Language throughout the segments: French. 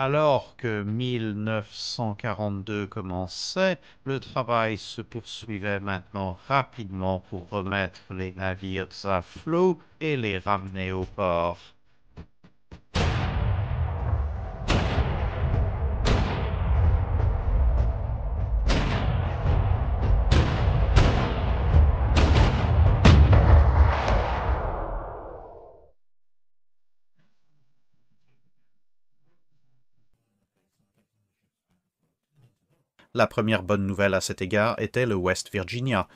Alors que 1942 commençait, le travail se poursuivait maintenant rapidement pour remettre les navires à flot et les ramener au port. La première bonne nouvelle à cet égard était le West Virginia.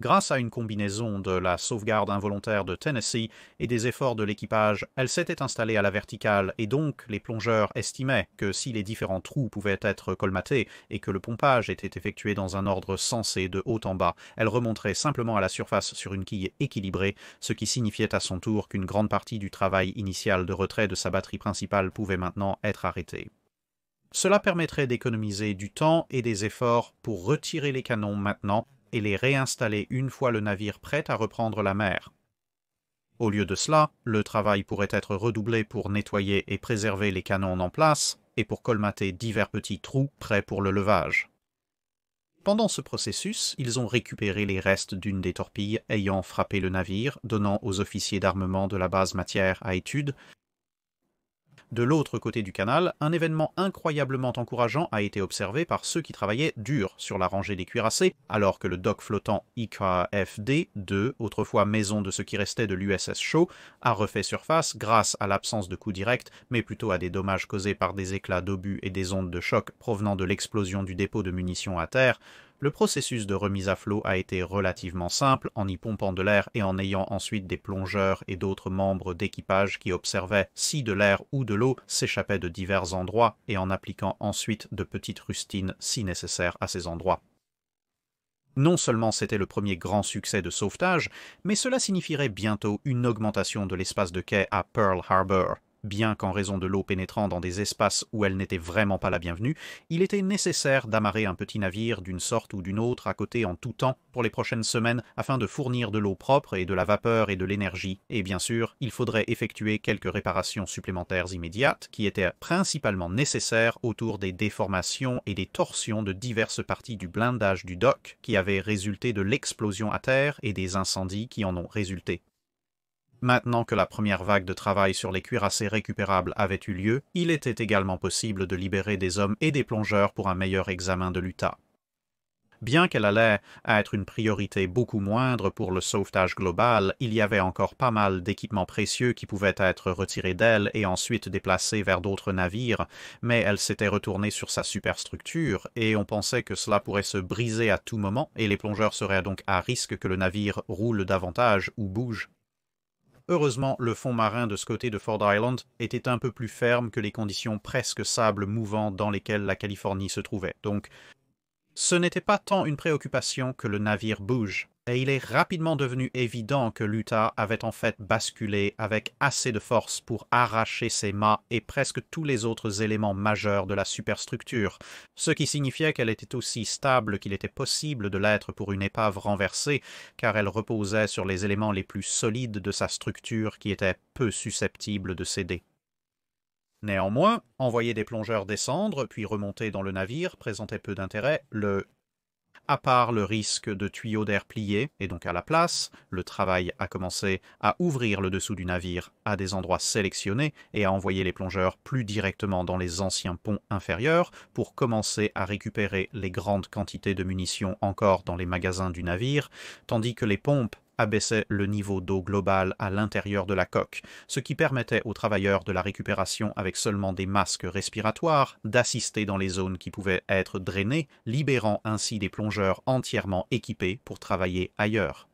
Grâce à une combinaison de la sauvegarde involontaire de Tennessee et des efforts de l'équipage, elle s'était installée à la verticale et donc les plongeurs estimaient que si les différents trous pouvaient être colmatés et que le pompage était effectué dans un ordre sensé de haut en bas, elle remonterait simplement à la surface sur une quille équilibrée, ce qui signifiait à son tour qu'une grande partie du travail initial de retrait de sa batterie principale pouvait maintenant être arrêtée. Cela permettrait d'économiser du temps et des efforts pour retirer les canons maintenant et les réinstaller une fois le navire prêt à reprendre la mer. Au lieu de cela, le travail pourrait être redoublé pour nettoyer et préserver les canons en place et pour colmater divers petits trous prêts pour le levage. Pendant ce processus, ils ont récupéré les restes d'une des torpilles ayant frappé le navire, donnant aux officiers d'armement de la base matière à étude. De l'autre côté du canal, un événement incroyablement encourageant a été observé par ceux qui travaillaient dur sur la rangée des cuirassés, alors que le dock flottant IKFD-2, autrefois maison de ce qui restait de l'USS Shaw, a refait surface grâce à l'absence de coups directs, mais plutôt à des dommages causés par des éclats d'obus et des ondes de choc provenant de l'explosion du dépôt de munitions à terre. Le processus de remise à flot a été relativement simple en y pompant de l'air et en ayant ensuite des plongeurs et d'autres membres d'équipage qui observaient si de l'air ou de l'eau s'échappait de divers endroits et en appliquant ensuite de petites rustines si nécessaire à ces endroits. Non seulement c'était le premier grand succès de sauvetage, mais cela signifierait bientôt une augmentation de l'espace de quai à Pearl Harbor. Bien qu'en raison de l'eau pénétrant dans des espaces où elle n'était vraiment pas la bienvenue, il était nécessaire d'amarrer un petit navire d'une sorte ou d'une autre à côté en tout temps pour les prochaines semaines afin de fournir de l'eau propre et de la vapeur et de l'énergie. Et bien sûr, il faudrait effectuer quelques réparations supplémentaires immédiates qui étaient principalement nécessaires autour des déformations et des torsions de diverses parties du blindage du dock qui avaient résulté de l'explosion à terre et des incendies qui en ont résulté. Maintenant que la première vague de travail sur les cuirassés récupérables avait eu lieu, il était également possible de libérer des hommes et des plongeurs pour un meilleur examen de l'Utah. Bien qu'elle allait être une priorité beaucoup moindre pour le sauvetage global, il y avait encore pas mal d'équipements précieux qui pouvaient être retirés d'elle et ensuite déplacés vers d'autres navires, mais elle s'était retournée sur sa superstructure et on pensait que cela pourrait se briser à tout moment et les plongeurs seraient donc à risque que le navire roule davantage ou bouge. Heureusement, le fond marin de ce côté de Ford Island était un peu plus ferme que les conditions presque sable mouvant dans lesquelles la Californie se trouvait. Donc, ce n'était pas tant une préoccupation que le navire bouge, et il est rapidement devenu évident que l'Utah avait en fait basculé avec assez de force pour arracher ses mâts et presque tous les autres éléments majeurs de la superstructure, ce qui signifiait qu'elle était aussi stable qu'il était possible de l'être pour une épave renversée, car elle reposait sur les éléments les plus solides de sa structure qui étaient peu susceptibles de céder. Néanmoins, envoyer des plongeurs descendre, puis remonter dans le navire présentait peu d'intérêt. À part le risque de tuyaux d'air pliés, et donc à la place, le travail a commencé à ouvrir le dessous du navire à des endroits sélectionnés et à envoyer les plongeurs plus directement dans les anciens ponts inférieurs pour commencer à récupérer les grandes quantités de munitions encore dans les magasins du navire, tandis que les pompes abaissait le niveau d'eau global à l'intérieur de la coque, ce qui permettait aux travailleurs de la récupération avec seulement des masques respiratoires d'assister dans les zones qui pouvaient être drainées, libérant ainsi des plongeurs entièrement équipés pour travailler ailleurs.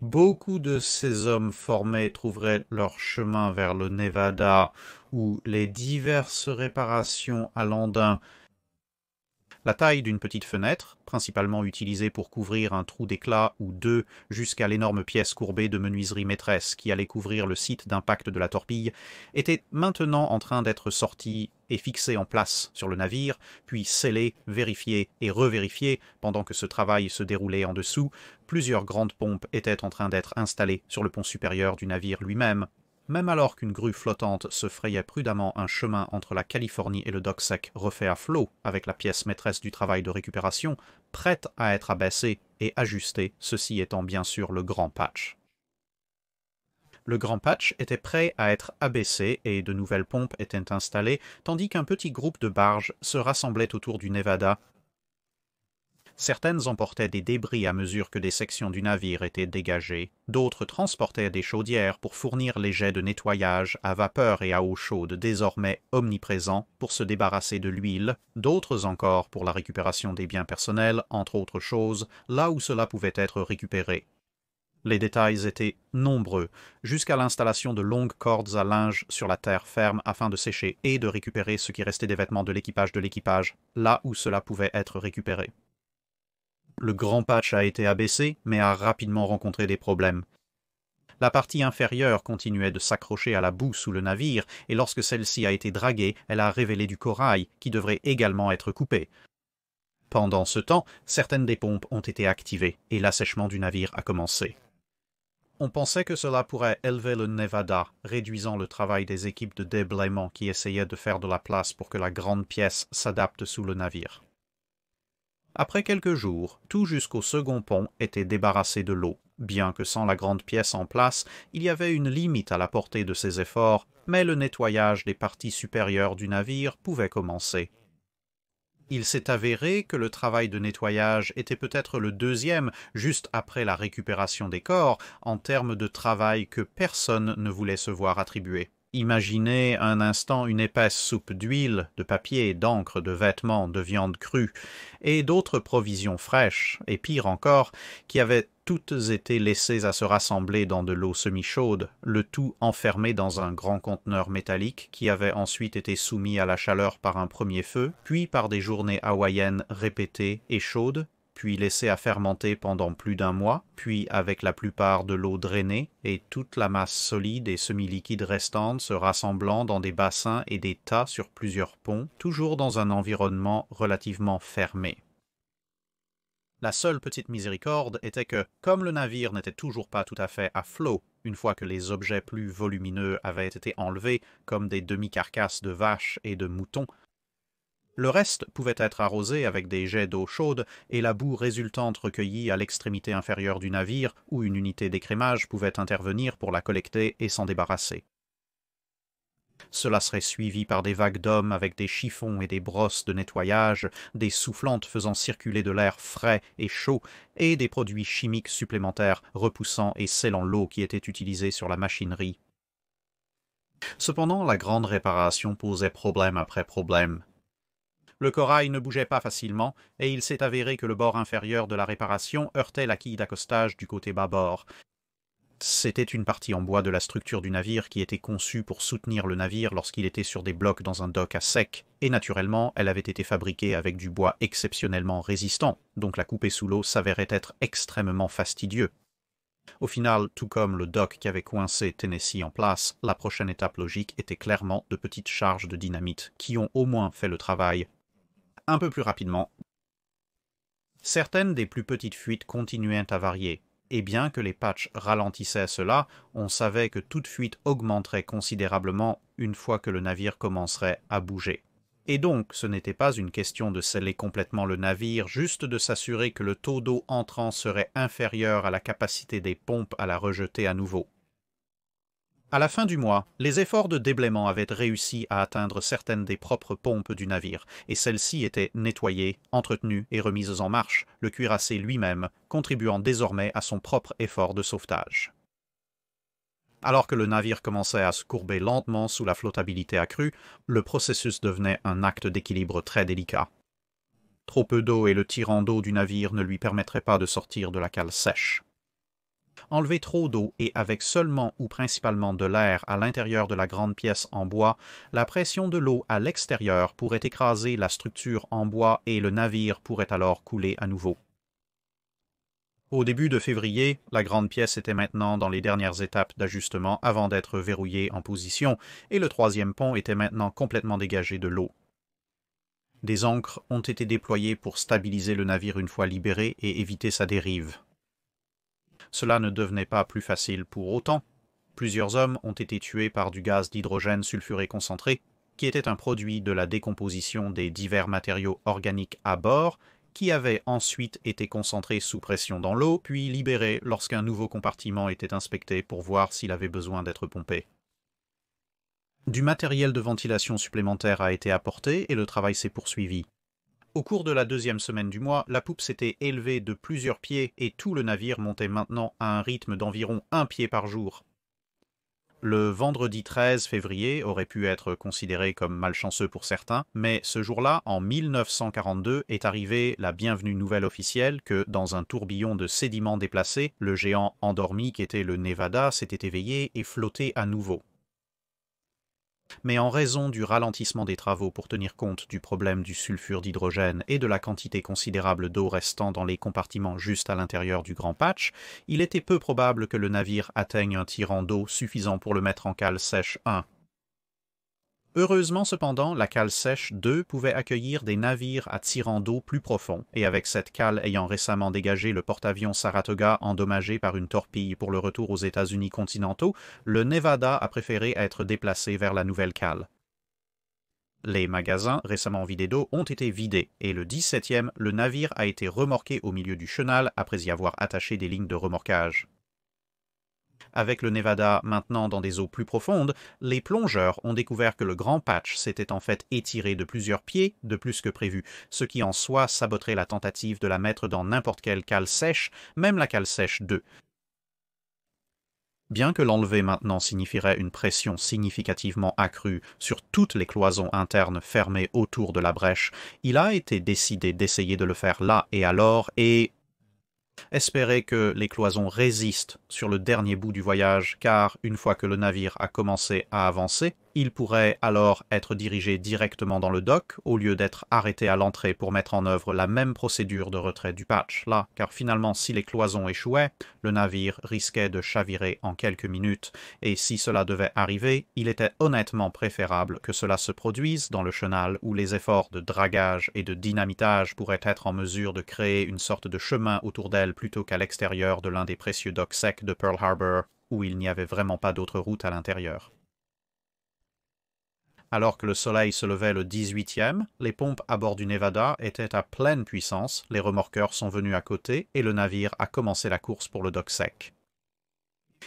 Beaucoup de ces hommes formés trouveraient leur chemin vers le Nevada, où les diverses réparations à l'Andin. La taille d'une petite fenêtre, principalement utilisée pour couvrir un trou d'éclat ou deux jusqu'à l'énorme pièce courbée de menuiserie maîtresse qui allait couvrir le site d'impact de la torpille, était maintenant en train d'être sortie et fixée en place sur le navire, puis scellée, vérifiée et revérifiée pendant que ce travail se déroulait en dessous. Plusieurs grandes pompes étaient en train d'être installées sur le pont supérieur du navire lui-même. Même alors qu'une grue flottante se frayait prudemment un chemin entre la Californie et le dock sec refait à flot avec la pièce maîtresse du travail de récupération, prête à être abaissée et ajustée, ceci étant bien sûr le grand patch. Le grand patch était prêt à être abaissé et de nouvelles pompes étaient installées, tandis qu'un petit groupe de barges se rassemblait autour du Nevada. Certaines emportaient des débris à mesure que des sections du navire étaient dégagées, d'autres transportaient des chaudières pour fournir les jets de nettoyage à vapeur et à eau chaude désormais omniprésents pour se débarrasser de l'huile, d'autres encore pour la récupération des biens personnels, entre autres choses, là où cela pouvait être récupéré. Les détails étaient nombreux, jusqu'à l'installation de longues cordes à linge sur la terre ferme afin de sécher et de récupérer ce qui restait des vêtements de l'équipage, là où cela pouvait être récupéré. Le grand patch a été abaissé, mais a rapidement rencontré des problèmes. La partie inférieure continuait de s'accrocher à la boue sous le navire, et lorsque celle-ci a été draguée, elle a révélé du corail, qui devrait également être coupé. Pendant ce temps, certaines des pompes ont été activées, et l'assèchement du navire a commencé. On pensait que cela pourrait élever le Nevada, réduisant le travail des équipes de déblaiement qui essayaient de faire de la place pour que la grande pièce s'adapte sous le navire. Après quelques jours, tout jusqu'au second pont était débarrassé de l'eau. Bien que sans la grande pièce en place, il y avait une limite à la portée de ces efforts, mais le nettoyage des parties supérieures du navire pouvait commencer. Il s'est avéré que le travail de nettoyage était peut-être le deuxième, juste après la récupération des corps, en termes de travail que personne ne voulait se voir attribuer. Imaginez un instant une épaisse soupe d'huile, de papier, d'encre, de vêtements, de viande crue, et d'autres provisions fraîches, et pire encore, qui avaient toutes été laissées à se rassembler dans de l'eau semi-chaude, le tout enfermé dans un grand conteneur métallique qui avait ensuite été soumis à la chaleur par un premier feu, puis par des journées hawaïennes répétées et chaudes, puis laissé à fermenter pendant plus d'un mois, puis avec la plupart de l'eau drainée et toute la masse solide et semi-liquide restante se rassemblant dans des bassins et des tas sur plusieurs ponts, toujours dans un environnement relativement fermé. La seule petite miséricorde était que, comme le navire n'était toujours pas tout à fait à flot, une fois que les objets plus volumineux avaient été enlevés, comme des demi-carcasses de vaches et de moutons, le reste pouvait être arrosé avec des jets d'eau chaude et la boue résultante recueillie à l'extrémité inférieure du navire où une unité d'écrémage pouvait intervenir pour la collecter et s'en débarrasser. Cela serait suivi par des vagues d'hommes avec des chiffons et des brosses de nettoyage, des soufflantes faisant circuler de l'air frais et chaud et des produits chimiques supplémentaires repoussant et scellant l'eau qui était utilisée sur la machinerie. Cependant, la grande réparation posait problème après problème. Le corail ne bougeait pas facilement, et il s'est avéré que le bord inférieur de la réparation heurtait la quille d'accostage du côté bâbord. C'était une partie en bois de la structure du navire qui était conçue pour soutenir le navire lorsqu'il était sur des blocs dans un dock à sec, et naturellement, elle avait été fabriquée avec du bois exceptionnellement résistant, donc la couper sous l'eau s'avérait être extrêmement fastidieux. Au final, tout comme le dock qui avait coincé Tennessee en place, la prochaine étape logique était clairement de petites charges de dynamite qui ont au moins fait le travail un peu plus rapidement. Certaines des plus petites fuites continuaient à varier, et bien que les patchs ralentissaient cela, on savait que toute fuite augmenterait considérablement une fois que le navire commencerait à bouger. Et donc, ce n'était pas une question de sceller complètement le navire, juste de s'assurer que le taux d'eau entrant serait inférieur à la capacité des pompes à la rejeter à nouveau. À la fin du mois, les efforts de déblaiement avaient réussi à atteindre certaines des propres pompes du navire, et celles-ci étaient nettoyées, entretenues et remises en marche, le cuirassé lui-même contribuant désormais à son propre effort de sauvetage. Alors que le navire commençait à se courber lentement sous la flottabilité accrue, le processus devenait un acte d'équilibre très délicat. Trop peu d'eau et le tirant d'eau du navire ne lui permettraient pas de sortir de la cale sèche. Enlever trop d'eau et avec seulement ou principalement de l'air à l'intérieur de la grande pièce en bois, la pression de l'eau à l'extérieur pourrait écraser la structure en bois et le navire pourrait alors couler à nouveau. Au début de février, la grande pièce était maintenant dans les dernières étapes d'ajustement avant d'être verrouillée en position et le troisième pont était maintenant complètement dégagé de l'eau. Des ancres ont été déployées pour stabiliser le navire une fois libéré et éviter sa dérive. Cela ne devenait pas plus facile pour autant. Plusieurs hommes ont été tués par du gaz d'hydrogène sulfuré concentré, qui était un produit de la décomposition des divers matériaux organiques à bord, qui avait ensuite été concentré sous pression dans l'eau, puis libéré lorsqu'un nouveau compartiment était inspecté pour voir s'il avait besoin d'être pompé. Du matériel de ventilation supplémentaire a été apporté et le travail s'est poursuivi. Au cours de la deuxième semaine du mois, la poupe s'était élevée de plusieurs pieds et tout le navire montait maintenant à un rythme d'environ 1 pied par jour. Le vendredi 13 février aurait pu être considéré comme malchanceux pour certains, mais ce jour-là, en 1942, est arrivée la bienvenue nouvelle officielle que, dans un tourbillon de sédiments déplacés, le géant endormi qu'était le Nevada s'était éveillé et flotté à nouveau. Mais en raison du ralentissement des travaux pour tenir compte du problème du sulfure d'hydrogène et de la quantité considérable d'eau restant dans les compartiments juste à l'intérieur du grand patch, il était peu probable que le navire atteigne un tirant d'eau suffisant pour le mettre en cale sèche 1. Heureusement cependant, la cale sèche 2 pouvait accueillir des navires à tirant d'eau plus profond, et avec cette cale ayant récemment dégagé le porte-avions Saratoga endommagé par une torpille pour le retour aux États-Unis continentaux, le Nevada a préféré être déplacé vers la nouvelle cale. Les magasins, récemment vidés d'eau, ont été vidés, et le 17e, le navire a été remorqué au milieu du chenal après y avoir attaché des lignes de remorquage. Avec le Nevada maintenant dans des eaux plus profondes, les plongeurs ont découvert que le grand patch s'était en fait étiré de plusieurs pieds, de plus que prévu, ce qui en soi saboterait la tentative de la mettre dans n'importe quelle cale sèche, même la cale sèche 2. Bien que l'enlever maintenant signifierait une pression significativement accrue sur toutes les cloisons internes fermées autour de la brèche, il a été décidé d'essayer de le faire là et alors et espérer que les cloisons résistent sur le dernier bout du voyage, car une fois que le navire a commencé à avancer, il pourrait alors être dirigé directement dans le dock, au lieu d'être arrêté à l'entrée pour mettre en œuvre la même procédure de retrait du patch, là, car finalement si les cloisons échouaient, le navire risquait de chavirer en quelques minutes, et si cela devait arriver, il était honnêtement préférable que cela se produise dans le chenal où les efforts de dragage et de dynamitage pourraient être en mesure de créer une sorte de chemin autour d'elle plutôt qu'à l'extérieur de l'un des précieux docks secs de Pearl Harbor, où il n'y avait vraiment pas d'autre route à l'intérieur. Alors que le soleil se levait le 18e, les pompes à bord du Nevada étaient à pleine puissance, les remorqueurs sont venus à côté et le navire a commencé la course pour le dock sec.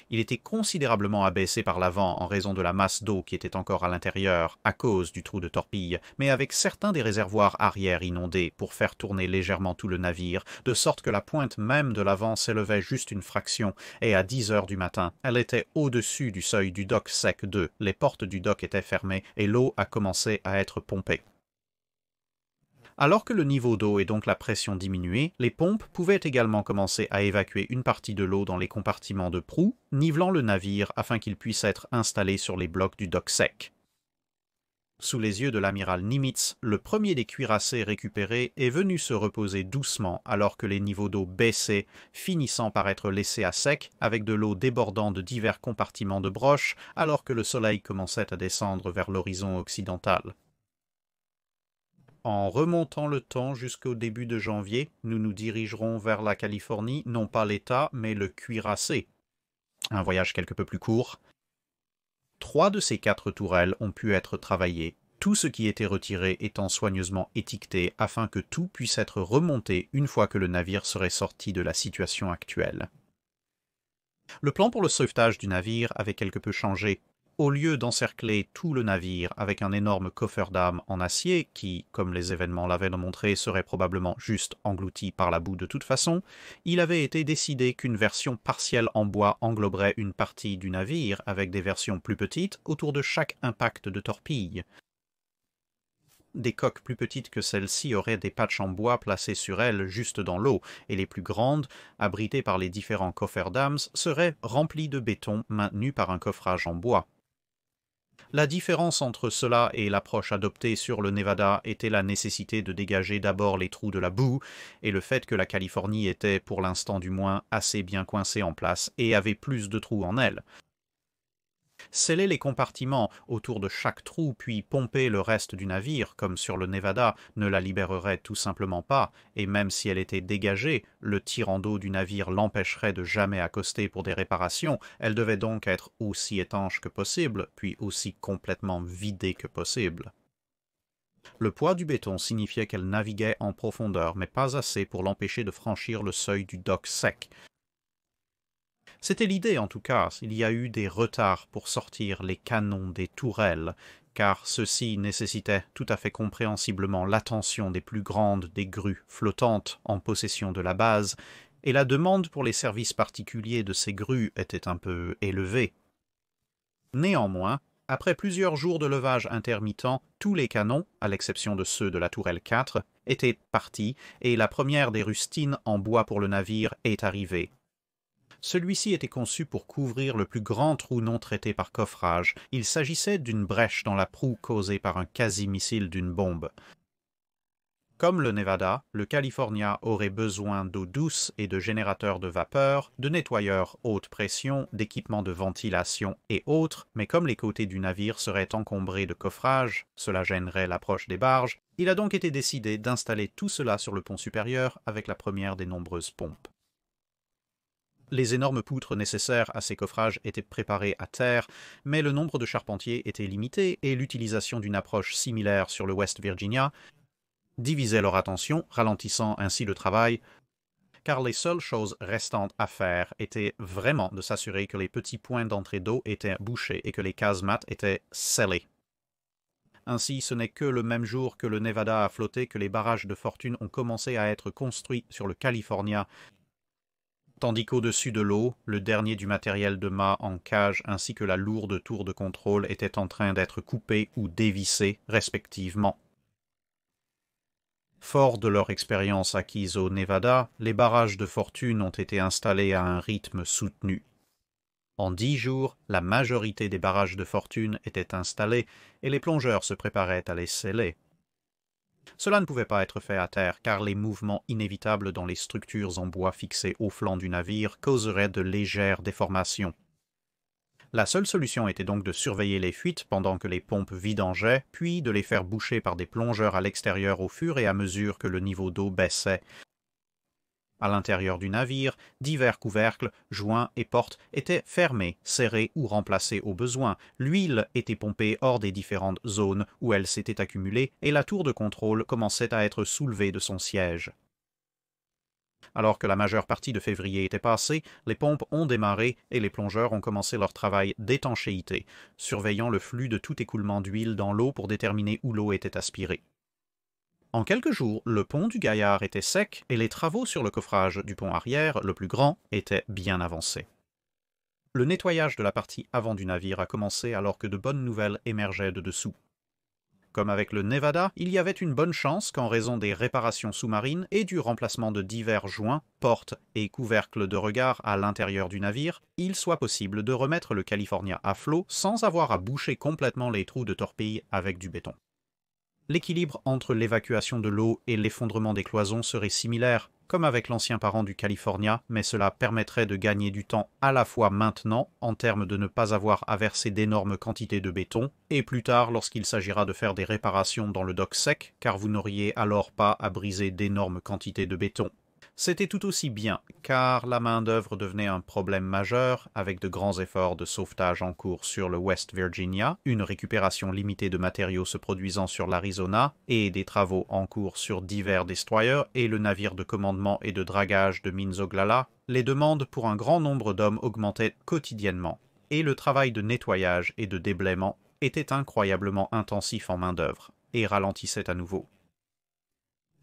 Il était considérablement abaissé par l'avant en raison de la masse d'eau qui était encore à l'intérieur, à cause du trou de torpille, mais avec certains des réservoirs arrière inondés pour faire tourner légèrement tout le navire, de sorte que la pointe même de l'avant s'élevait juste une fraction, et à 10 heures du matin, elle était au-dessus du seuil du dock sec 2, les portes du dock étaient fermées et l'eau a commencé à être pompée. Alors que le niveau d'eau et donc la pression diminuaient, les pompes pouvaient également commencer à évacuer une partie de l'eau dans les compartiments de proue, nivelant le navire afin qu'il puisse être installé sur les blocs du dock sec. Sous les yeux de l'amiral Nimitz, le premier des cuirassés récupérés est venu se reposer doucement alors que les niveaux d'eau baissaient, finissant par être laissés à sec avec de l'eau débordant de divers compartiments de broche alors que le soleil commençait à descendre vers l'horizon occidental. En remontant le temps jusqu'au début de janvier, nous nous dirigerons vers la Californie, non pas l'État, mais le cuirassé. Un voyage quelque peu plus court. 3 de ces 4 tourelles ont pu être travaillées, tout ce qui était retiré étant soigneusement étiqueté afin que tout puisse être remonté une fois que le navire serait sorti de la situation actuelle. Le plan pour le sauvetage du navire avait quelque peu changé. Au lieu d'encercler tout le navire avec un énorme coffre-d'armes en acier, qui, comme les événements l'avaient montré, serait probablement juste englouti par la boue de toute façon, il avait été décidé qu'une version partielle en bois engloberait une partie du navire, avec des versions plus petites autour de chaque impact de torpille. Des coques plus petites que celles-ci auraient des patchs en bois placés sur elles juste dans l'eau, et les plus grandes, abritées par les différents coffres-d'armes, seraient remplies de béton maintenu par un coffrage en bois. La différence entre cela et l'approche adoptée sur le Nevada était la nécessité de dégager d'abord les trous de la boue et le fait que la Californie était, pour l'instant du moins, assez bien coincée en place et avait plus de trous en elle. Sceller les compartiments autour de chaque trou puis pomper le reste du navire, comme sur le Nevada, ne la libérerait tout simplement pas, et même si elle était dégagée, le tirant d'eau du navire l'empêcherait de jamais accoster pour des réparations. Elle devait donc être aussi étanche que possible, puis aussi complètement vidée que possible. Le poids du béton signifiait qu'elle naviguait en profondeur, mais pas assez pour l'empêcher de franchir le seuil du dock sec. C'était l'idée en tout cas. Il y a eu des retards pour sortir les canons des tourelles, car ceux-ci nécessitaient tout à fait compréhensiblement l'attention des plus grandes des grues flottantes en possession de la base, et la demande pour les services particuliers de ces grues était un peu élevée. Néanmoins, après plusieurs jours de levage intermittent, tous les canons, à l'exception de ceux de la tourelle 4, étaient partis, et la première des rustines en bois pour le navire est arrivée. Celui-ci était conçu pour couvrir le plus grand trou non traité par coffrage. Il s'agissait d'une brèche dans la proue causée par un quasi-missile d'une bombe. Comme le Nevada, le California aurait besoin d'eau douce et de générateurs de vapeur, de nettoyeurs haute pression, d'équipements de ventilation et autres, mais comme les côtés du navire seraient encombrés de coffrage, cela gênerait l'approche des barges, il a donc été décidé d'installer tout cela sur le pont supérieur avec la première des nombreuses pompes. Les énormes poutres nécessaires à ces coffrages étaient préparées à terre, mais le nombre de charpentiers était limité et l'utilisation d'une approche similaire sur le West Virginia divisait leur attention, ralentissant ainsi le travail, car les seules choses restantes à faire étaient vraiment de s'assurer que les petits points d'entrée d'eau étaient bouchés et que les casemates étaient scellées. Ainsi, ce n'est que le même jour que le Nevada a flotté que les barrages de fortune ont commencé à être construits sur le California, tandis qu'au-dessus de l'eau, le dernier du matériel de mât en cage ainsi que la lourde tour de contrôle étaient en train d'être coupés ou dévissés, respectivement. Forts de leur expérience acquise au Nevada, les barrages de fortune ont été installés à un rythme soutenu. En 10 jours, la majorité des barrages de fortune étaient installés et les plongeurs se préparaient à les sceller. Cela ne pouvait pas être fait à terre, car les mouvements inévitables dans les structures en bois fixées au flanc du navire causeraient de légères déformations. La seule solution était donc de surveiller les fuites pendant que les pompes vidangeaient, puis de les faire boucher par des plongeurs à l'extérieur au fur et à mesure que le niveau d'eau baissait. À l'intérieur du navire, divers couvercles, joints et portes étaient fermés, serrés ou remplacés au besoin. L'huile était pompée hors des différentes zones où elle s'était accumulée et la tour de contrôle commençait à être soulevée de son siège. Alors que la majeure partie de février était passée, les pompes ont démarré et les plongeurs ont commencé leur travail d'étanchéité, surveillant le flux de tout écoulement d'huile dans l'eau pour déterminer où l'eau était aspirée. En quelques jours, le pont du Gaillard était sec et les travaux sur le coffrage du pont arrière, le plus grand, étaient bien avancés. Le nettoyage de la partie avant du navire a commencé alors que de bonnes nouvelles émergeaient de dessous. Comme avec le Nevada, il y avait une bonne chance qu'en raison des réparations sous-marines et du remplacement de divers joints, portes et couvercles de regard à l'intérieur du navire, il soit possible de remettre le California à flot sans avoir à boucher complètement les trous de torpille avec du béton. L'équilibre entre l'évacuation de l'eau et l'effondrement des cloisons serait similaire, comme avec l'ancien parent du California, mais cela permettrait de gagner du temps à la fois maintenant, en termes de ne pas avoir à verser d'énormes quantités de béton, et plus tard lorsqu'il s'agira de faire des réparations dans le dock sec, car vous n'auriez alors pas à briser d'énormes quantités de béton. C'était tout aussi bien, car la main-d'œuvre devenait un problème majeur, avec de grands efforts de sauvetage en cours sur le West Virginia, une récupération limitée de matériaux se produisant sur l'Arizona, et des travaux en cours sur divers destroyers et le navire de commandement et de dragage de Minzoglala. Les demandes pour un grand nombre d'hommes augmentaient quotidiennement, et le travail de nettoyage et de déblaiement était incroyablement intensif en main-d'œuvre, et ralentissait à nouveau.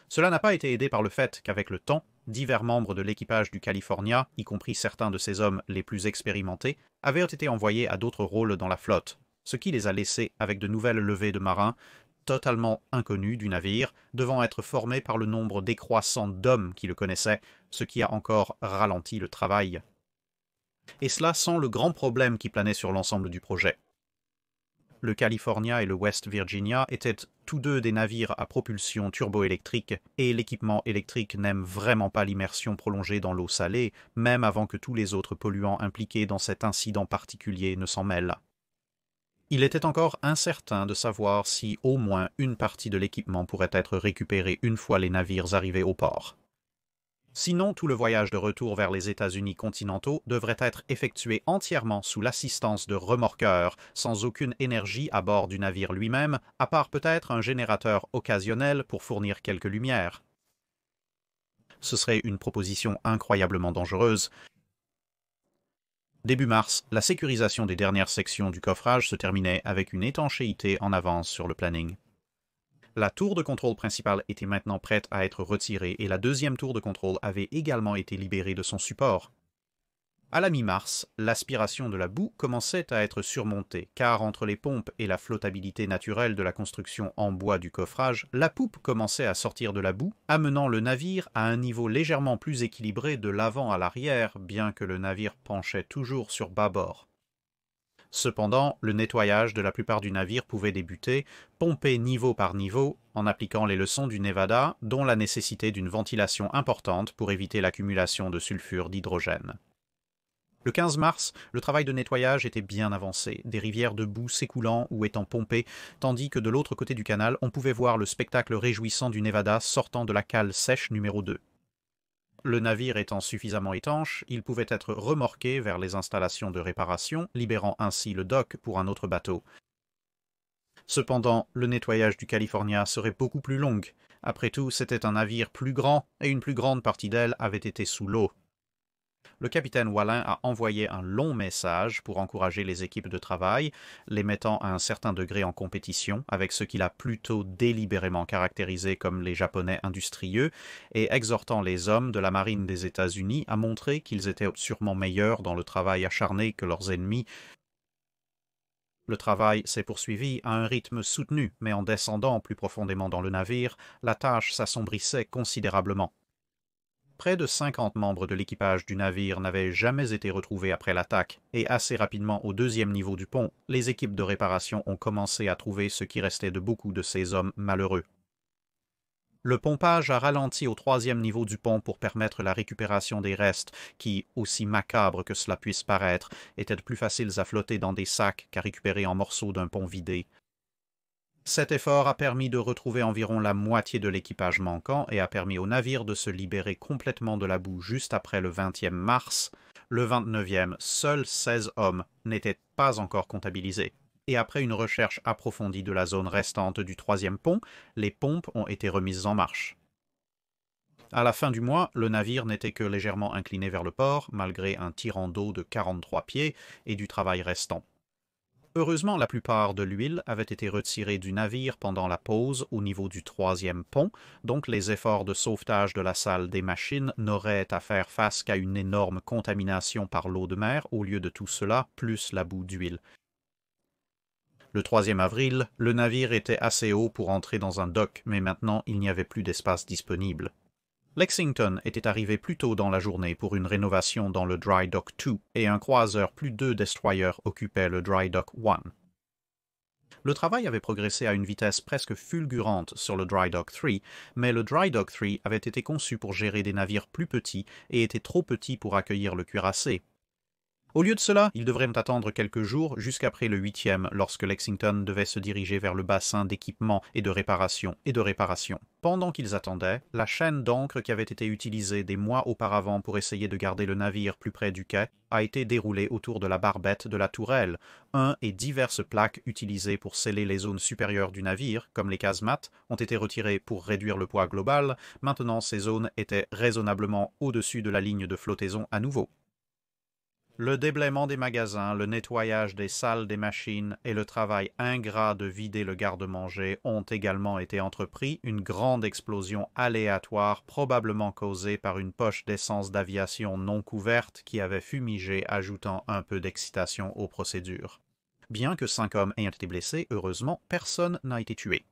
Cela n'a pas été aidé par le fait qu'avec le temps, divers membres de l'équipage du California, y compris certains de ses hommes les plus expérimentés, avaient été envoyés à d'autres rôles dans la flotte, ce qui les a laissés avec de nouvelles levées de marins, totalement inconnus du navire, devant être formés par le nombre décroissant d'hommes qui le connaissaient, ce qui a encore ralenti le travail. Et cela sans le grand problème qui planait sur l'ensemble du projet. Le California et le West Virginia étaient tous deux des navires à propulsion turboélectrique, et l'équipement électrique n'aime vraiment pas l'immersion prolongée dans l'eau salée, même avant que tous les autres polluants impliqués dans cet incident particulier ne s'en mêlent. Il était encore incertain de savoir si au moins une partie de l'équipement pourrait être récupérée une fois les navires arrivés au port. Sinon, tout le voyage de retour vers les États-Unis continentaux devrait être effectué entièrement sous l'assistance de remorqueurs, sans aucune énergie à bord du navire lui-même, à part peut-être un générateur occasionnel pour fournir quelques lumières. Ce serait une proposition incroyablement dangereuse. Début mars, la sécurisation des dernières sections du coffrage se terminait avec une étanchéité en avance sur le planning. La tour de contrôle principale était maintenant prête à être retirée et la deuxième tour de contrôle avait également été libérée de son support. À la mi-mars, l'aspiration de la boue commençait à être surmontée, car entre les pompes et la flottabilité naturelle de la construction en bois du coffrage, la poupe commençait à sortir de la boue, amenant le navire à un niveau légèrement plus équilibré de l'avant à l'arrière, bien que le navire penchait toujours sur bâbord. Cependant, le nettoyage de la plupart du navire pouvait débuter, pompé niveau par niveau, en appliquant les leçons du Nevada, dont la nécessité d'une ventilation importante pour éviter l'accumulation de sulfure d'hydrogène. Le 15 mars, le travail de nettoyage était bien avancé, des rivières de boue s'écoulant ou étant pompées, tandis que de l'autre côté du canal, on pouvait voir le spectacle réjouissant du Nevada sortant de la cale sèche numéro 2. Le navire étant suffisamment étanche, il pouvait être remorqué vers les installations de réparation, libérant ainsi le dock pour un autre bateau. Cependant, le nettoyage du California serait beaucoup plus long. Après tout, c'était un navire plus grand et une plus grande partie d'elle avait été sous l'eau. Le capitaine Wallin a envoyé un long message pour encourager les équipes de travail, les mettant à un certain degré en compétition avec ce qu'il a plutôt délibérément caractérisé comme les Japonais industrieux, et exhortant les hommes de la marine des États-Unis à montrer qu'ils étaient sûrement meilleurs dans le travail acharné que leurs ennemis. Le travail s'est poursuivi à un rythme soutenu, mais en descendant plus profondément dans le navire, la tâche s'assombrissait considérablement. Près de 50 membres de l'équipage du navire n'avaient jamais été retrouvés après l'attaque, et assez rapidement au deuxième niveau du pont, les équipes de réparation ont commencé à trouver ce qui restait de beaucoup de ces hommes malheureux. Le pompage a ralenti au troisième niveau du pont pour permettre la récupération des restes qui, aussi macabres que cela puisse paraître, étaient plus faciles à flotter dans des sacs qu'à récupérer en morceaux d'un pont vidé. Cet effort a permis de retrouver environ la moitié de l'équipage manquant et a permis au navire de se libérer complètement de la boue juste après le 20e mars. Le 29e, seuls 16 hommes n'étaient pas encore comptabilisés. Et après une recherche approfondie de la zone restante du troisième pont, les pompes ont été remises en marche. À la fin du mois, le navire n'était que légèrement incliné vers le port, malgré un tirant d'eau de 43 pieds et du travail restant. Heureusement, la plupart de l'huile avait été retirée du navire pendant la pause au niveau du troisième pont, donc les efforts de sauvetage de la salle des machines n'auraient à faire face qu'à une énorme contamination par l'eau de mer au lieu de tout cela, plus la boue d'huile. Le 3e avril, le navire était assez haut pour entrer dans un dock, mais maintenant il n'y avait plus d'espace disponible. Lexington était arrivé plus tôt dans la journée pour une rénovation dans le Dry Dock 2 et un croiseur plus 2 destroyers occupaient le Dry Dock 1. Le travail avait progressé à une vitesse presque fulgurante sur le Dry Dock 3, mais le Dry Dock 3 avait été conçu pour gérer des navires plus petits et était trop petit pour accueillir le cuirassé. Au lieu de cela, ils devraient attendre quelques jours jusqu'après le 8e, lorsque Lexington devait se diriger vers le bassin d'équipement et de réparation. Pendant qu'ils attendaient, la chaîne d'ancre qui avait été utilisée des mois auparavant pour essayer de garder le navire plus près du quai a été déroulée autour de la barbette de la tourelle, et diverses plaques utilisées pour sceller les zones supérieures du navire, comme les casemates, ont été retirées pour réduire le poids global. Maintenant, ces zones étaient raisonnablement au-dessus de la ligne de flottaison à nouveau. Le déblaiement des magasins, le nettoyage des salles des machines et le travail ingrat de vider le garde-manger ont également été entrepris, une grande explosion aléatoire probablement causée par une poche d'essence d'aviation non couverte qui avait fumigé, ajoutant un peu d'excitation aux procédures. Bien que 5 hommes aient été blessés, heureusement, personne n'a été tué.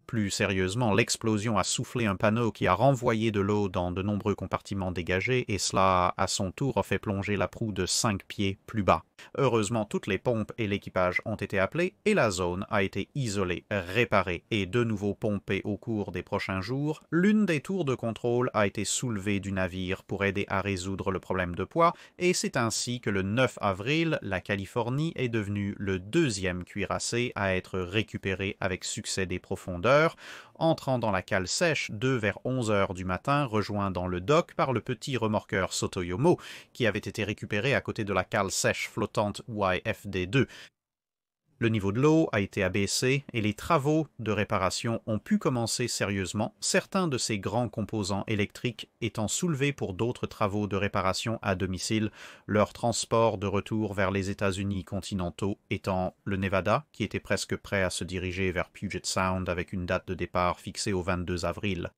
Plus sérieusement, l'explosion a soufflé un panneau qui a renvoyé de l'eau dans de nombreux compartiments dégagés et cela, à son tour, a fait plonger la proue de 5 pieds plus bas. Heureusement, toutes les pompes et l'équipage ont été appelés et la zone a été isolée, réparée et de nouveau pompée au cours des prochains jours. L'une des tours de contrôle a été soulevée du navire pour aider à résoudre le problème de poids et c'est ainsi que le 9 avril, la Californie est devenue le deuxième cuirassé à être récupéré avec succès des profondeurs, entrant dans la cale sèche vers 11 heures du matin, rejoint dans le dock par le petit remorqueur Sotoyomo, qui avait été récupéré à côté de la cale sèche flottante YFD2. Le niveau de l'eau a été abaissé et les travaux de réparation ont pu commencer sérieusement, certains de ces grands composants électriques étant soulevés pour d'autres travaux de réparation à domicile, leur transport de retour vers les États-Unis continentaux étant le Nevada, qui était presque prêt à se diriger vers Puget Sound avec une date de départ fixée au 22 avril.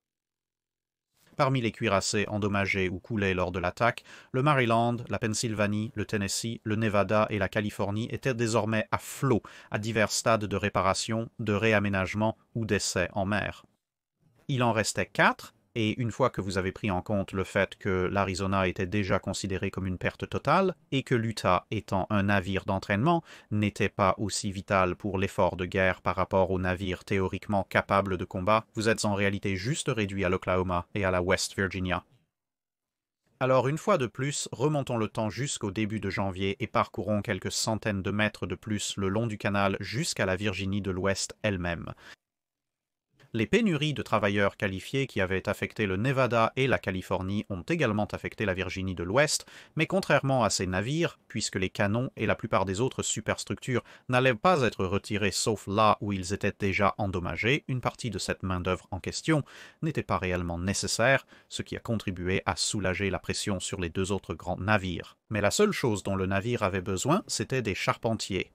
Parmi les cuirassés endommagés ou coulés lors de l'attaque, le Maryland, la Pennsylvanie, le Tennessee, le Nevada et la Californie étaient désormais à flot à divers stades de réparation, de réaménagement ou d'essais en mer. Il en restait 4, et une fois que vous avez pris en compte le fait que l'Arizona était déjà considéré comme une perte totale et que l'Utah, étant un navire d'entraînement, n'était pas aussi vital pour l'effort de guerre par rapport aux navires théoriquement capables de combat, vous êtes en réalité juste réduit à l'Oklahoma et à la West Virginia. Alors une fois de plus, remontons le temps jusqu'au début de janvier et parcourons quelques centaines de mètres de plus le long du canal jusqu'à la Virginie de l'Ouest elle-même. Les pénuries de travailleurs qualifiés qui avaient affecté le Nevada et la Californie ont également affecté la Virginie de l'Ouest, mais contrairement à ces navires, puisque les canons et la plupart des autres superstructures n'allaient pas être retirés sauf là où ils étaient déjà endommagés, une partie de cette main-d'œuvre en question n'était pas réellement nécessaire, ce qui a contribué à soulager la pression sur les deux autres grands navires. Mais la seule chose dont le navire avait besoin, c'était des charpentiers.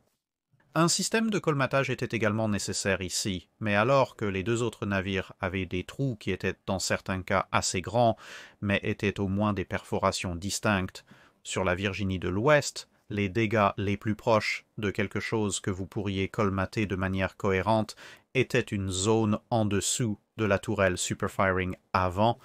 Un système de colmatage était également nécessaire ici, mais alors que les deux autres navires avaient des trous qui étaient dans certains cas assez grands, mais étaient au moins des perforations distinctes, sur la Virginie de l'Ouest, les dégâts les plus proches de quelque chose que vous pourriez colmater de manière cohérente étaient une zone en dessous de la tourelle Superfiring avant,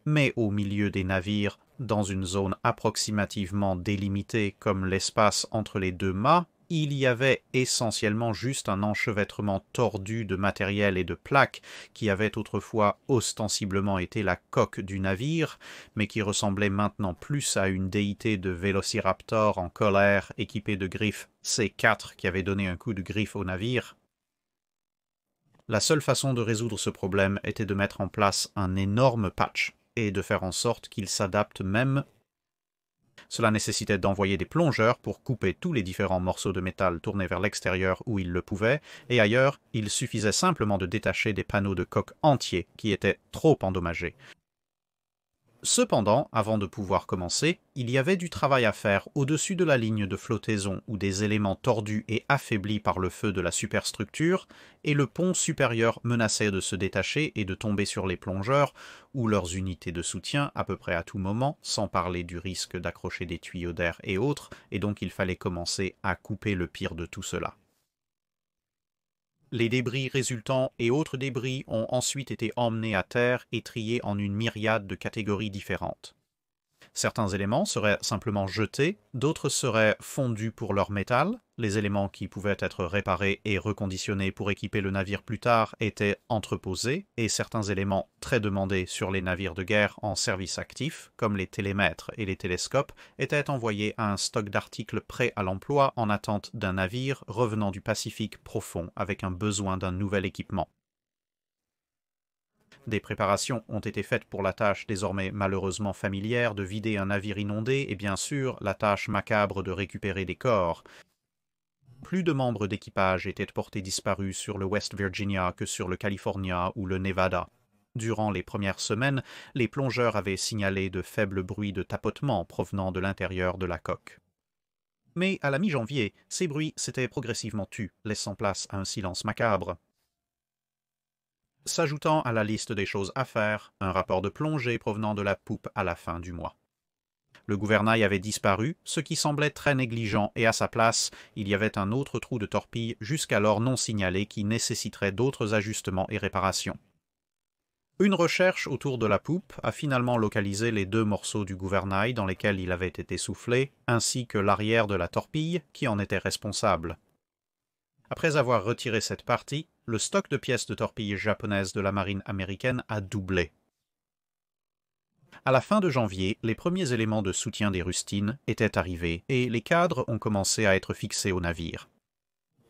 mais au milieu des navires, dans une zone approximativement délimitée comme l'espace entre les deux mâts, il y avait essentiellement juste un enchevêtrement tordu de matériel et de plaques qui avait autrefois ostensiblement été la coque du navire, mais qui ressemblait maintenant plus à une déité de vélociraptor en colère équipée de griffes C4 qui avait donné un coup de griffe au navire. La seule façon de résoudre ce problème était de mettre en place un énorme patch et de faire en sorte qu'il s'adapte même. Cela nécessitait d'envoyer des plongeurs pour couper tous les différents morceaux de métal tournés vers l'extérieur où ils le pouvaient, et ailleurs, il suffisait simplement de détacher des panneaux de coque entiers qui étaient trop endommagés. Cependant, avant de pouvoir commencer, il y avait du travail à faire au-dessus de la ligne de flottaison où des éléments tordus et affaiblis par le feu de la superstructure, et le pont supérieur menaçait de se détacher et de tomber sur les plongeurs ou leurs unités de soutien à peu près à tout moment, sans parler du risque d'accrocher des tuyaux d'air et autres, et donc il fallait commencer à couper le pire de tout cela. Les débris résultants et autres débris ont ensuite été emmenés à terre et triés en une myriade de catégories différentes. Certains éléments seraient simplement jetés, d'autres seraient fondus pour leur métal, les éléments qui pouvaient être réparés et reconditionnés pour équiper le navire plus tard étaient entreposés, et certains éléments très demandés sur les navires de guerre en service actif, comme les télémètres et les télescopes, étaient envoyés à un stock d'articles prêts à l'emploi en attente d'un navire revenant du Pacifique profond avec un besoin d'un nouvel équipement. Des préparations ont été faites pour la tâche désormais malheureusement familière de vider un navire inondé et bien sûr la tâche macabre de récupérer des corps. Plus de membres d'équipage étaient portés disparus sur le West Virginia que sur le California ou le Nevada. Durant les premières semaines, les plongeurs avaient signalé de faibles bruits de tapotement provenant de l'intérieur de la coque. Mais à la mi-janvier, ces bruits s'étaient progressivement tus, laissant place à un silence macabre. S'ajoutant à la liste des choses à faire, un rapport de plongée provenant de la poupe à la fin du mois. Le gouvernail avait disparu, ce qui semblait très négligent, et à sa place, il y avait un autre trou de torpille jusqu'alors non signalé qui nécessiterait d'autres ajustements et réparations. Une recherche autour de la poupe a finalement localisé les 2 morceaux du gouvernail dans lesquels il avait été soufflé, ainsi que l'arrière de la torpille qui en était responsable. Après avoir retiré cette partie, le stock de pièces de torpilles japonaises de la marine américaine a doublé. À la fin de janvier, les premiers éléments de soutien des rustines étaient arrivés et les cadres ont commencé à être fixés au navire.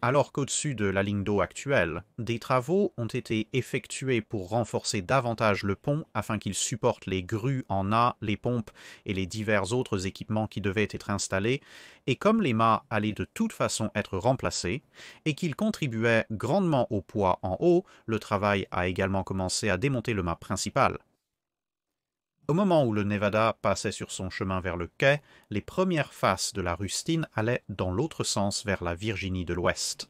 Alors qu'au-dessus de la ligne d'eau actuelle, des travaux ont été effectués pour renforcer davantage le pont afin qu'il supporte les grues en A, les pompes et les divers autres équipements qui devaient être installés, et comme les mâts allaient de toute façon être remplacés, et qu'ils contribuaient grandement au poids en haut, le travail a également commencé à démonter le mât principal. Au moment où le Nevada passait sur son chemin vers le quai, les premières faces de la rustine allaient dans l'autre sens vers la Virginie de l'Ouest.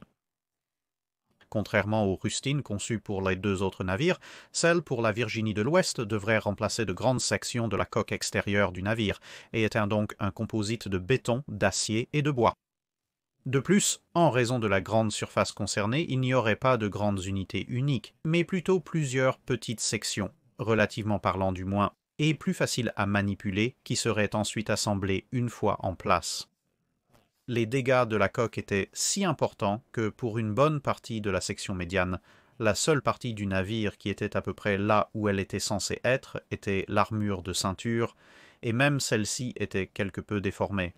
Contrairement aux rustines conçues pour les 2 autres navires, celle pour la Virginie de l'Ouest devrait remplacer de grandes sections de la coque extérieure du navire, et était donc un composite de béton, d'acier et de bois. De plus, en raison de la grande surface concernée, il n'y aurait pas de grandes unités uniques, mais plutôt plusieurs petites sections, relativement parlant du moins, et plus facile à manipuler, qui serait ensuite assemblée une fois en place. Les dégâts de la coque étaient si importants que pour une bonne partie de la section médiane, la seule partie du navire qui était à peu près là où elle était censée être était l'armure de ceinture, et même celle-ci était quelque peu déformée.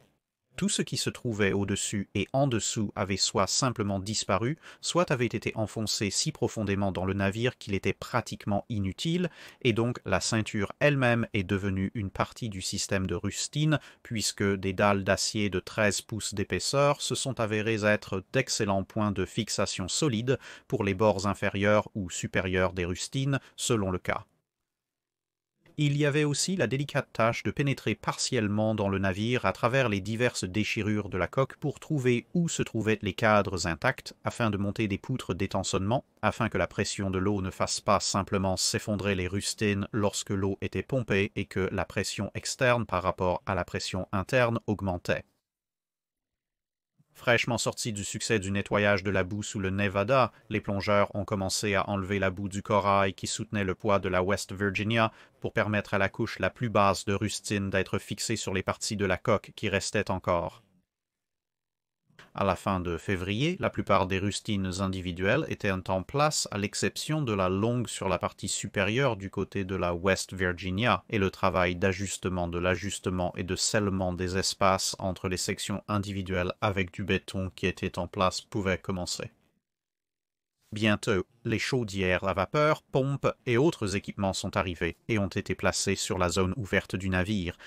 Tout ce qui se trouvait au-dessus et en dessous avait soit simplement disparu, soit avait été enfoncé si profondément dans le navire qu'il était pratiquement inutile, et donc la ceinture elle-même est devenue une partie du système de rustine, puisque des dalles d'acier de 13 pouces d'épaisseur se sont avérées être d'excellents points de fixation solides pour les bords inférieurs ou supérieurs des rustines, selon le cas. Il y avait aussi la délicate tâche de pénétrer partiellement dans le navire à travers les diverses déchirures de la coque pour trouver où se trouvaient les cadres intacts afin de monter des poutres d'étançonnement, afin que la pression de l'eau ne fasse pas simplement s'effondrer les rustines lorsque l'eau était pompée et que la pression externe par rapport à la pression interne augmentait. Fraîchement sortis du succès du nettoyage de la boue sous le Nevada, les plongeurs ont commencé à enlever la boue du corail qui soutenait le poids de la West Virginia pour permettre à la couche la plus basse de rustine d'être fixée sur les parties de la coque qui restaient encore. À la fin de février, la plupart des rustines individuelles étaient en place à l'exception de la longue sur la partie supérieure du côté de la West Virginia, et le travail d'ajustement de l'ajustement et de scellement des espaces entre les sections individuelles avec du béton qui était en place pouvait commencer. Bientôt, les chaudières à vapeur, pompes et autres équipements sont arrivés et ont été placés sur la zone ouverte du navire.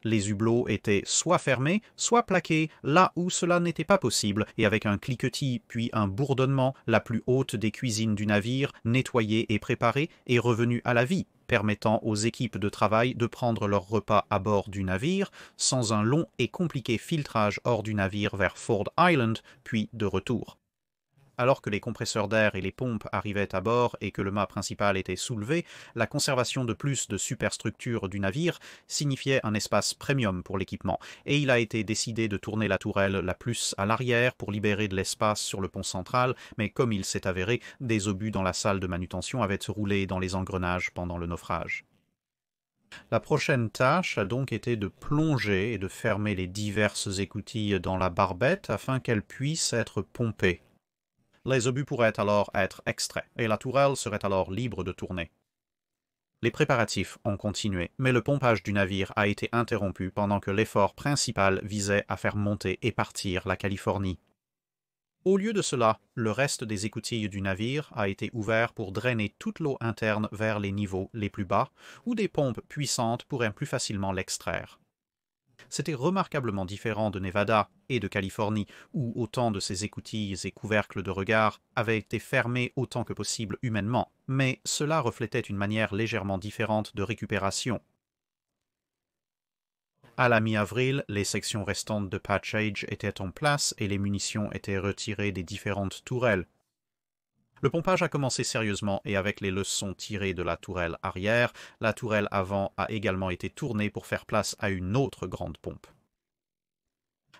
Les hublots étaient soit fermés, soit plaqués là où cela n'était pas possible, et avec un cliquetis puis un bourdonnement, la plus haute des cuisines du navire, nettoyée et préparée, est revenue à la vie, permettant aux équipes de travail de prendre leur repas à bord du navire, sans un long et compliqué filtrage hors du navire vers Ford Island, puis de retour. Alors que les compresseurs d'air et les pompes arrivaient à bord et que le mât principal était soulevé, la conservation de plus de superstructures du navire signifiait un espace premium pour l'équipement, et il a été décidé de tourner la tourelle la plus à l'arrière pour libérer de l'espace sur le pont central, mais comme il s'est avéré, des obus dans la salle de manutention avaient roulé dans les engrenages pendant le naufrage. La prochaine tâche a donc été de plonger et de fermer les diverses écoutilles dans la barbette afin qu'elles puissent être pompées. Les obus pourraient alors être extraits, et la tourelle serait alors libre de tourner. Les préparatifs ont continué, mais le pompage du navire a été interrompu pendant que l'effort principal visait à faire monter et partir la Californie. Au lieu de cela, le reste des écoutilles du navire a été ouvert pour drainer toute l'eau interne vers les niveaux les plus bas, où des pompes puissantes pourraient plus facilement l'extraire. C'était remarquablement différent de Nevada et de Californie, où autant de ces écoutilles et couvercles de regard avaient été fermés autant que possible humainement, mais cela reflétait une manière légèrement différente de récupération. À la mi-avril, les sections restantes de patchage étaient en place et les munitions étaient retirées des différentes tourelles. Le pompage a commencé sérieusement et avec les leçons tirées de la tourelle arrière, la tourelle avant a également été tournée pour faire place à une autre grande pompe.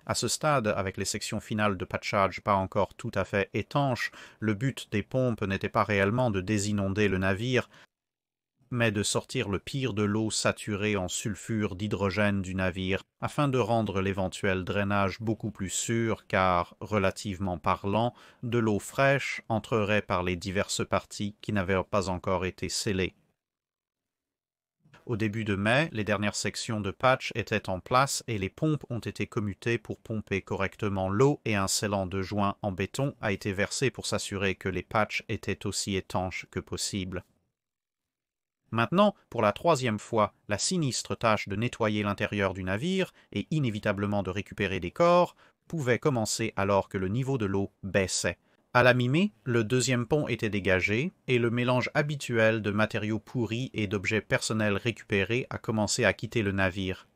À ce stade, avec les sections finales de patchage pas encore tout à fait étanches, le but des pompes n'était pas réellement de désinonder le navire, mais de sortir le pire de l'eau saturée en sulfure d'hydrogène du navire, afin de rendre l'éventuel drainage beaucoup plus sûr, car, relativement parlant, de l'eau fraîche entrerait par les diverses parties qui n'avaient pas encore été scellées. Au début de mai, les dernières sections de patch étaient en place et les pompes ont été commutées pour pomper correctement l'eau et un scellant de joint en béton a été versé pour s'assurer que les patchs étaient aussi étanches que possible. Maintenant, pour la troisième fois, la sinistre tâche de nettoyer l'intérieur du navire et inévitablement de récupérer des corps pouvait commencer alors que le niveau de l'eau baissait. À la mi-mai, le deuxième pont était dégagé et le mélange habituel de matériaux pourris et d'objets personnels récupérés a commencé à quitter le navire.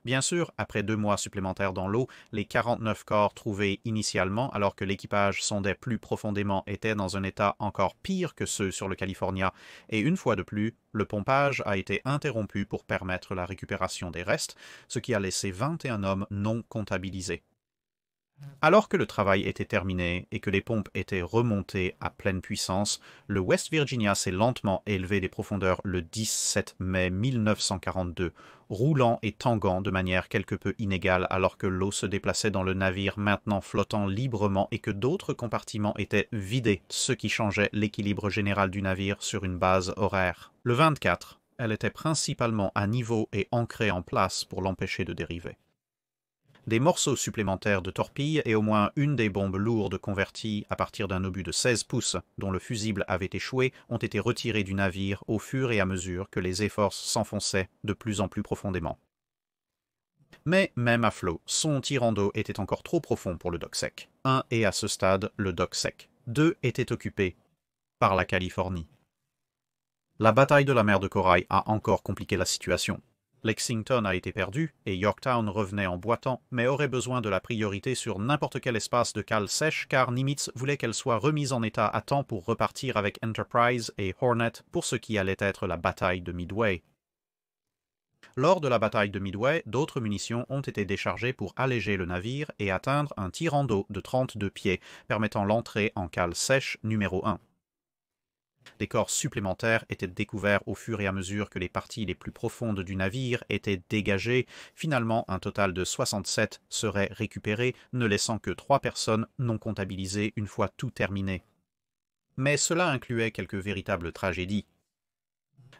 Bien sûr, après 2 mois supplémentaires dans l'eau, les 49 corps trouvés initialement, alors que l'équipage sondait plus profondément, étaient dans un état encore pire que ceux sur le California, et une fois de plus, le pompage a été interrompu pour permettre la récupération des restes, ce qui a laissé 21 hommes non comptabilisés. Alors que le travail était terminé et que les pompes étaient remontées à pleine puissance, le West Virginia s'est lentement élevé des profondeurs le 17 mai 1942, roulant et tanguant de manière quelque peu inégale alors que l'eau se déplaçait dans le navire maintenant flottant librement et que d'autres compartiments étaient vidés, ce qui changeait l'équilibre général du navire sur une base horaire. Le 24, elle était principalement à niveau et ancrée en place pour l'empêcher de dériver. Des morceaux supplémentaires de torpilles et au moins une des bombes lourdes converties à partir d'un obus de 16 pouces dont le fusible avait échoué ont été retirés du navire au fur et à mesure que les efforts s'enfonçaient de plus en plus profondément. Mais même à flot, son tirant d'eau était encore trop profond pour le dock sec. 1 est à ce stade le dock sec. 2 était occupé par la Californie. La bataille de la mer de Corail a encore compliqué la situation. Lexington a été perdu et Yorktown revenait en boitant, mais aurait besoin de la priorité sur n'importe quel espace de cale sèche car Nimitz voulait qu'elle soit remise en état à temps pour repartir avec Enterprise et Hornet pour ce qui allait être la bataille de Midway. Lors de la bataille de Midway, d'autres munitions ont été déchargées pour alléger le navire et atteindre un tirant d'eau de 32 pieds, permettant l'entrée en cale sèche numéro 1. Des corps supplémentaires étaient découverts au fur et à mesure que les parties les plus profondes du navire étaient dégagées. Finalement, un total de 67 seraient récupérés, ne laissant que 3 personnes non comptabilisées une fois tout terminé. Mais cela incluait quelques véritables tragédies.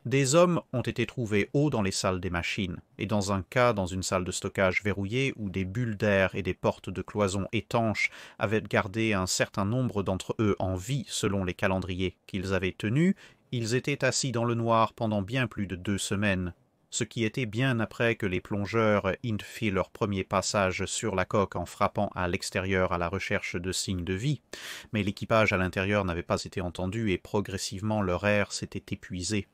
Des hommes ont été trouvés haut dans les salles des machines, et dans un cas dans une salle de stockage verrouillée où des bulles d'air et des portes de cloison étanches avaient gardé un certain nombre d'entre eux en vie selon les calendriers qu'ils avaient tenus, ils étaient assis dans le noir pendant bien plus de 2 semaines, ce qui était bien après que les plongeurs aient fait leur premier passage sur la coque en frappant à l'extérieur à la recherche de signes de vie, mais l'équipage à l'intérieur n'avait pas été entendu et progressivement leur air s'était épuisé.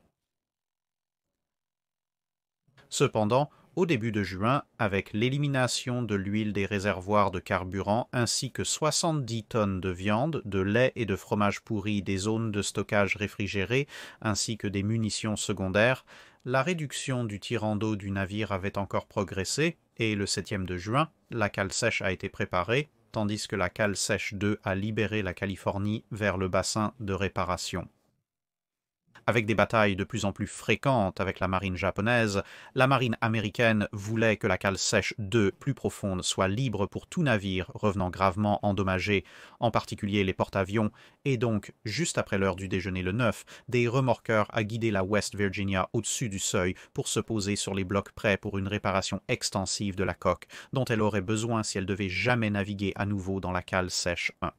Cependant, au début de juin, avec l'élimination de l'huile des réservoirs de carburant ainsi que 70 tonnes de viande, de lait et de fromage pourri des zones de stockage réfrigérées ainsi que des munitions secondaires, la réduction du tirant d'eau du navire avait encore progressé et le 7e de juin, la cale sèche a été préparée, tandis que la cale sèche 2 a libéré la Californie vers le bassin de réparation. Avec des batailles de plus en plus fréquentes avec la marine japonaise, la marine américaine voulait que la cale sèche 2 plus profonde soit libre pour tout navire revenant gravement endommagé, en particulier les porte-avions, et donc, juste après l'heure du déjeuner le 9, des remorqueurs a guidé la West Virginia au-dessus du seuil pour se poser sur les blocs prêts pour une réparation extensive de la coque, dont elle aurait besoin si elle devait jamais naviguer à nouveau dans la cale sèche 1.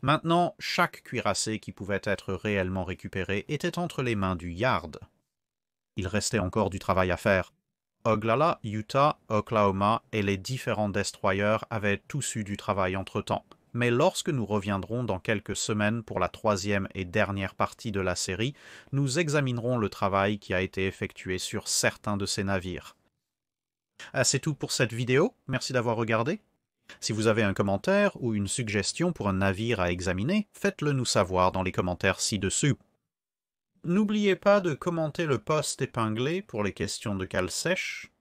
Maintenant, chaque cuirassé qui pouvait être réellement récupéré était entre les mains du Yard. Il restait encore du travail à faire. Oglala, Utah, Oklahoma et les différents destroyers avaient tous eu du travail entre-temps. Mais lorsque nous reviendrons dans quelques semaines pour la 3e et dernière partie de la série, nous examinerons le travail qui a été effectué sur certains de ces navires. C'est tout pour cette vidéo, merci d'avoir regardé. Si vous avez un commentaire ou une suggestion pour un navire à examiner, faites-le nous savoir dans les commentaires ci-dessus. N'oubliez pas de commenter le post épinglé pour les questions de cale sèche.